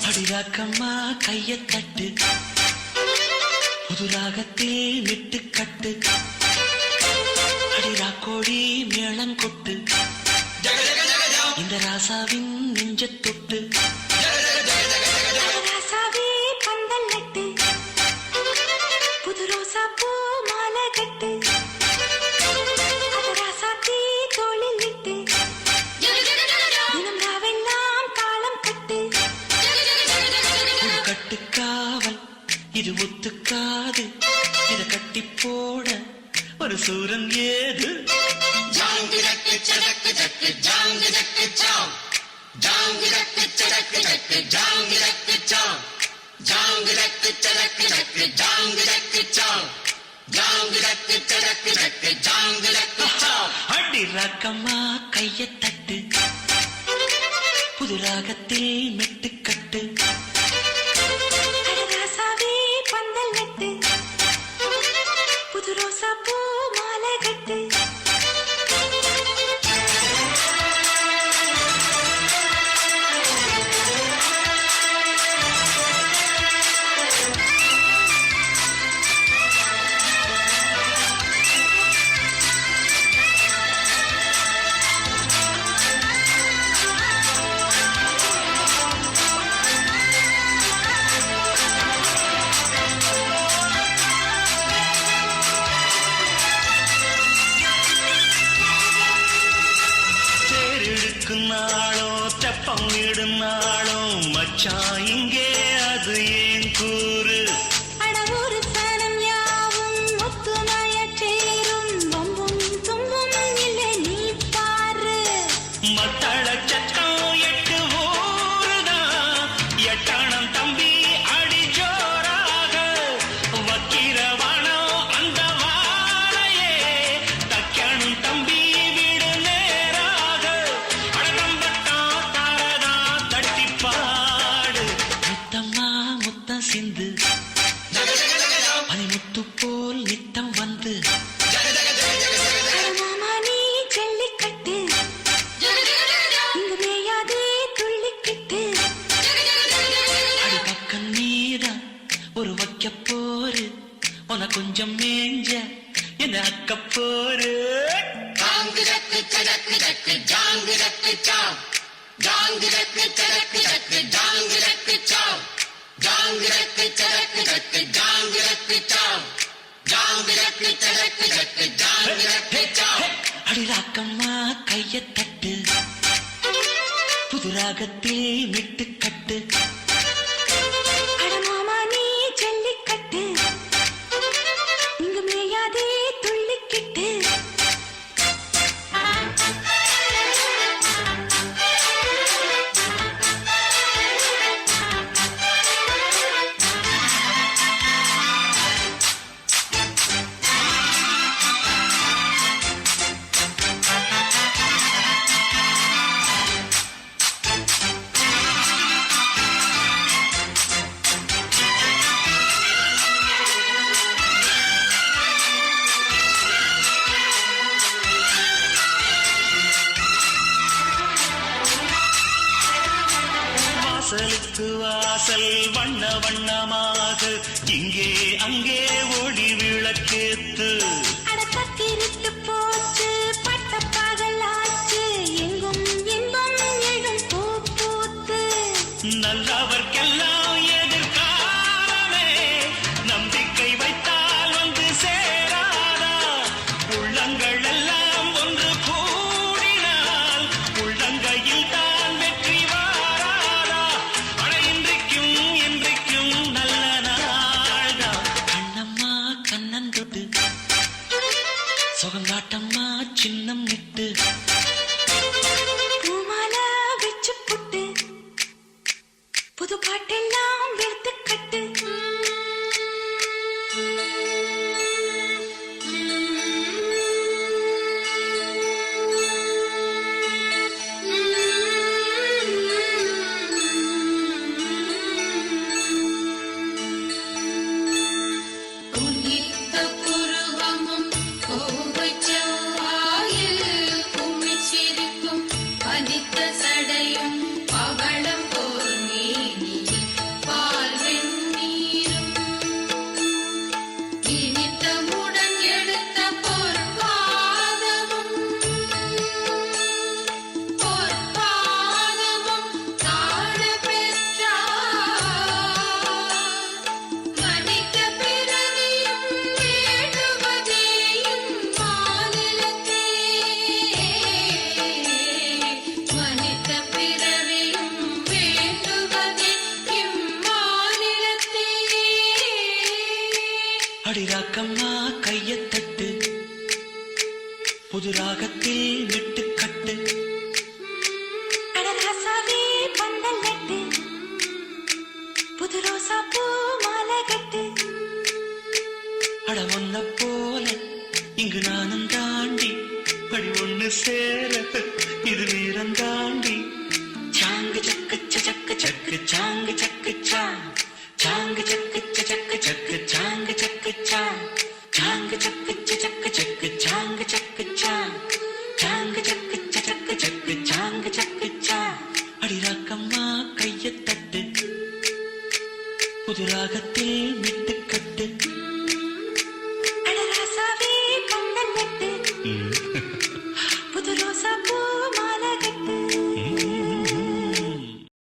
அடிராக்கம்மா கைய தட்டு புது ராகத்தில் விட்டு கட்டு அடிராக்கோடி மேளம் கொட்டு இந்த ராசாவின் நெஞ்ச தொட்டு ராசாவே பந்தல் நட்டு புது ரோசா பூ மாலை கட்டு ராசாத்தி தோளில் விட்டு தினம் ராவெல்லாம் தாளம் கட்டு கட்டுக்காவல் இது ஒத்துக்காது இத கட்டி போட ஒரு சூரன் ஏது ஜாங்கு ஜக்கு சடக்கு ஜக்கு ஜாங்கு ஜக்கு சாம் ஜாங்கு ஜக்கு சடக்கு ஜக்கு ஜாங்கு ஜக்கு சாம் ஜாங்கு ஜக்கு சடக்கு ஜக்கு ஜாங்கு ஜக்கு சாம் ஜாங்கு ஜக்கு சடக்கு ஜக்கு ஜாங்கு ஜக்கு சாம் அடி ராக்கம்மா கைய தட்டு புது ராகத்தில் மெட்டு கட்டு ராசாவே பந்தல் நட்டு புது ரோசா பூ மாலை கட்டு நாளோ தெப்பம் விடும் நாளோ மச்சான் இங்கே அது ஏன் கூறு அடவூரு சனம் யாவும் ஒத்துமைய சேரும் வம்பும் தும்பும் இல்லை நீ பாரு மத்தள சத்தம் எட்டு ஊருதான் எட்டாணம் தம்பி அடி ஜோராக வக்கிரவானம் அந்த வாழையே தக்கணும் தம்பி வீடு நேராக அடகம்பட்டம் தாரதா தட்டி பாடு முத்தம்மா முத்தம் சிந்து பனிமுத்து போல் நித்தம் வந்து மாமா நீ ஜல்லிக்கட்டு இங்கு மேயாதே துள்ளிக்கிட்டு அடி பக்கம் நீதான் ஒரு வைக்க போரு உன கொஞ்சம் மேஞ்ச என்ன அக்க போரு ஜாங்கு ஜக்கு சடக்கு ஜக்கு ஜாங்கு ஜக்கு சாம் ஜாங்கு ஜக்கு சடக்கு ஜக்கு ஜாங்கு ஜக்கு சாம் ஜாங்கு ஜக்கு சடக்கு ஜக்கு ஜாங்கு ஜக்கு சாம் ஜாங்கு ஜக்கு சடக்கு ஜக்கு ஜாங்கு ஜக்கு சாம் அடி ராக்கம்மா கைய தட்டு புது ராகத்தில் விட்டு கட்டு அடமாமா நீ ஜல்லிக்கட்டு இங்கு மேயாதே துள்ளிக்கிட்டு வாசலுக்கு வாசல் வண்ண வண்ணமாக இங்கே அங்கே ஒளி விளக்கேத்து அடக்கத்திருட்டு போச்சு பட்ட பகலாச்சு எங்கும் இன்பம் எழும் பூ பூத்து நல்லவர்க்கெல்லாம் எதிர்காலமே நம்பிக்கை வைத்தால் வந்து சேராதா உள்ளங்கள் எல்லாம் ஒன்று கூடினால் உள்ளங்கையில் தான் வெற்றி வாராதா அட இன்றைக்கும் நல்ல நாள்தான் கண்ணம்மா கண்ணன் தொட்டு சுகங்காட்டம்மா சின்னம் நிட்டு பூமாலை வச்சு புட்டு புது பாட்டெல்லாம் வெளுத்து கட்டு உதித்த புருவமும் கோவைச் செவ்வாயில் குமிச்சிருக்கும் பனித்த சடையும் பவளம் போர் மேனியில் ராக்கம்மா கையத் தட்டு புது ராகத்தில் விட்டுக்கட்டு அடராசாவே பந்தல் நட்டு புது ரோசா பூ மாலை கட்டு அட ஒன்ன போல இங்கு நானும் தாண்டி படி ஒண்ணு சேர இது வீரம் தாண்டி சாங்கு சக்கு சக்கு சக்கு சாங்கு சக்கு சாங்கு சக்கு சக்கு சக்கு சாங்கு சக்கு சாங்கு சக்கு சக்கு சக்கு சாங்கு சக்கு சாங்கு சக்கு சக்கு சக்கு சாங்கு சக்கு அடி ராக்கம்மா கையத் தட்டு புது ராகத்தில் விட்டு